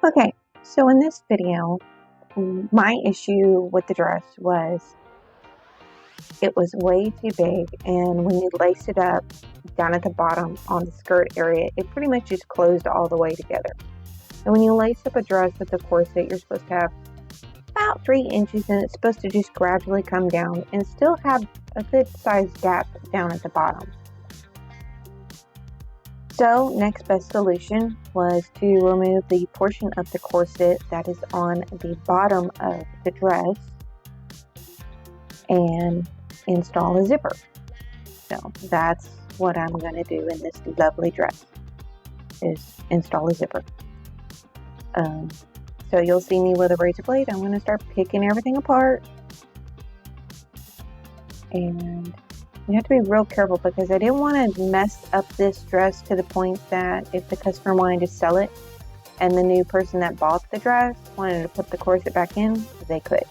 Okay, so in this video, my issue with the dress was it was way too big, and when you lace it up down at the bottom on the skirt area, it pretty much just closed all the way together. And when you lace up a dress with a corset, you're supposed to have about 3 inches, and it's supposed to just gradually come down and still have a good sized gap down at the bottom. So next best solution was to remove the portion of the corset that is on the bottom of the dress and install a zipper. So that's what I'm going to do in this lovely dress, is install a zipper. So you'll see me with a razor blade. I'm going to start picking everything apart, and you have to be real careful because I didn't want to mess up this dress to the point that if the customer wanted to sell it and the new person that bought the dress wanted to put the corset back in, they could.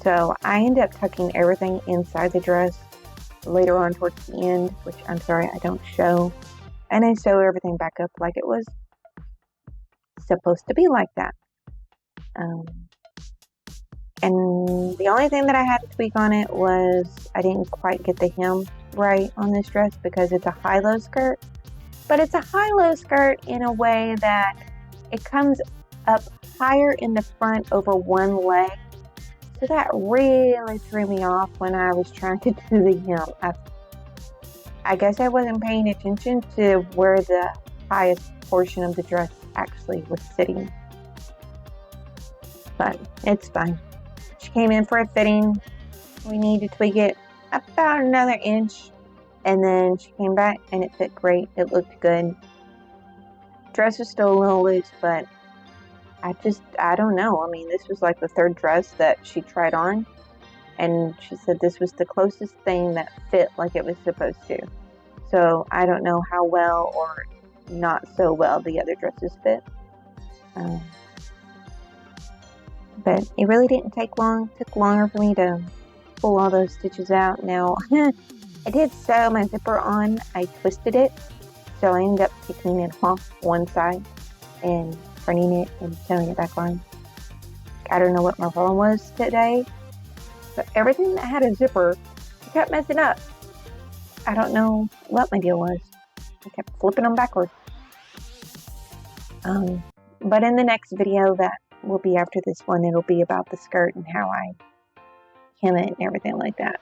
So I ended up tucking everything inside the dress later on towards the end, which I'm sorry I don't show. And I sew everything back up like it was supposed to be like that. And the only thing that I had to tweak on it was I didn't quite get the hem right on this dress because it's a high-low skirt. But it's a high-low skirt in a way that it comes up higher in the front over one leg. So that really threw me off when I was trying to do the hem. I guess I wasn't paying attention to where the highest portion of the dress actually was sitting. But it's fine. She came in for a fitting. We need to tweak it about another inch. And then she came back and it fit great. It looked good. Dress was still a little loose, but I don't know. I mean, this was like the third dress that she tried on. And she said this was the closest thing that fit like it was supposed to. So I don't know how well or not so well the other dresses fit. But it really didn't take long. It took longer for me to pull all those stitches out. Now, I did sew my zipper on. I twisted it. So I ended up taking it off one side and turning it and sewing it back on. I don't know what my problem was today, but everything that had a zipper, I kept messing up. I don't know what my deal was. I kept flipping them backwards. But in the next video that will be after this one, it'll be about the skirt and how I hem it and everything like that.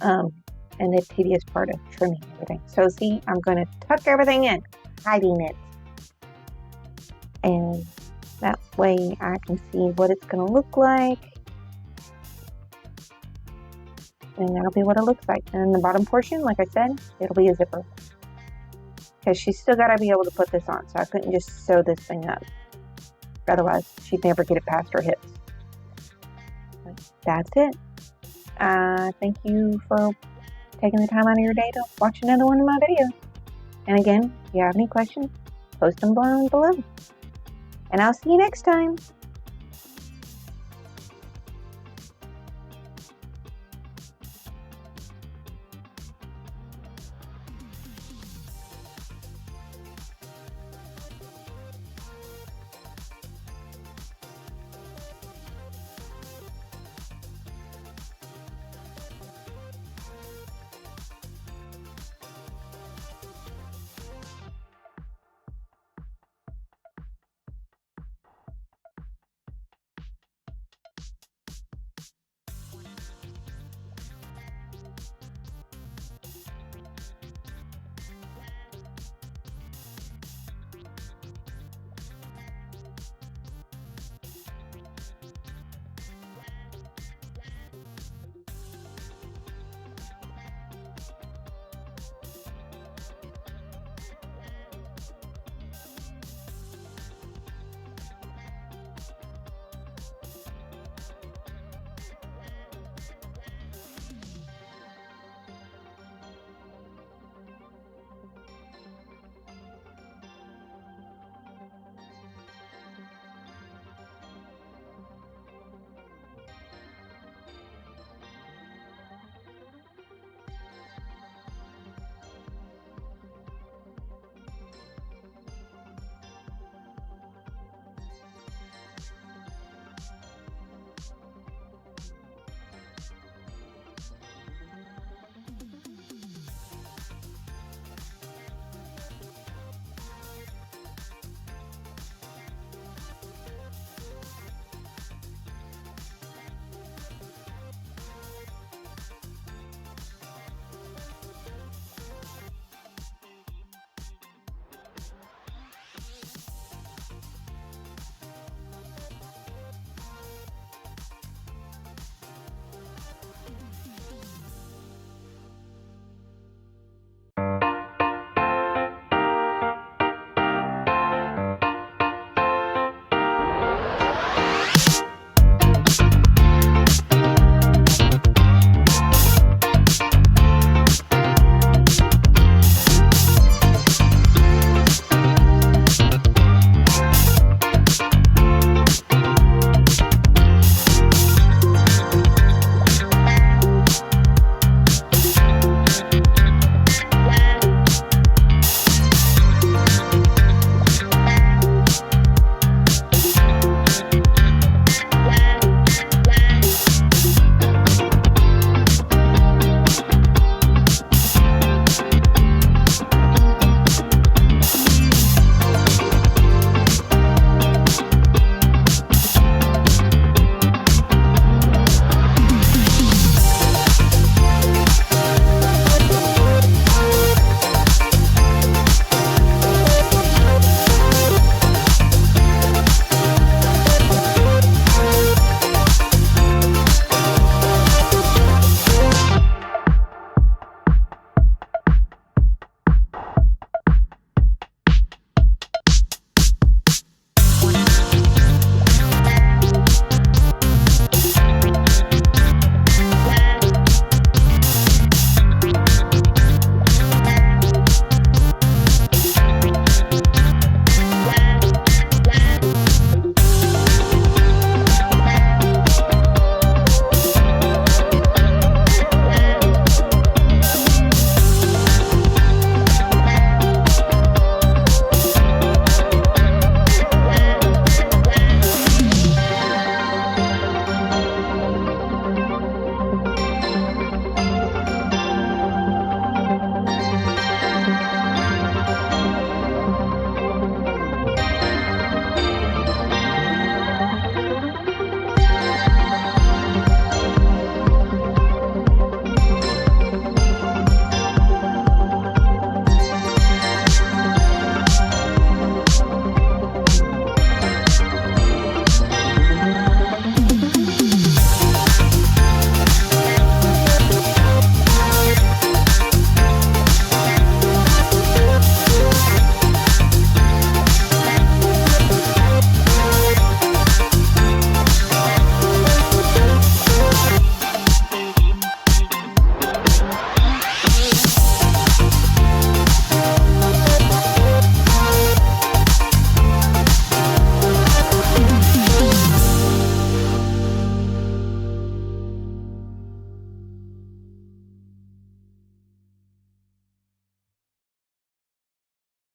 And the tedious part of trimming everything. So see, I'm going to tuck everything in, hiding it. And that way I can see what it's going to look like. And that'll be what it looks like. And the bottom portion, like I said, it'll be a zipper. Because she's still got to be able to put this on. So I couldn't just sew this thing up. Otherwise, she'd never get it past her hips. But that's it. Thank you for taking the time out of your day to watch another one of my videos. And again, if you have any questions, post them down below. And I'll see you next time.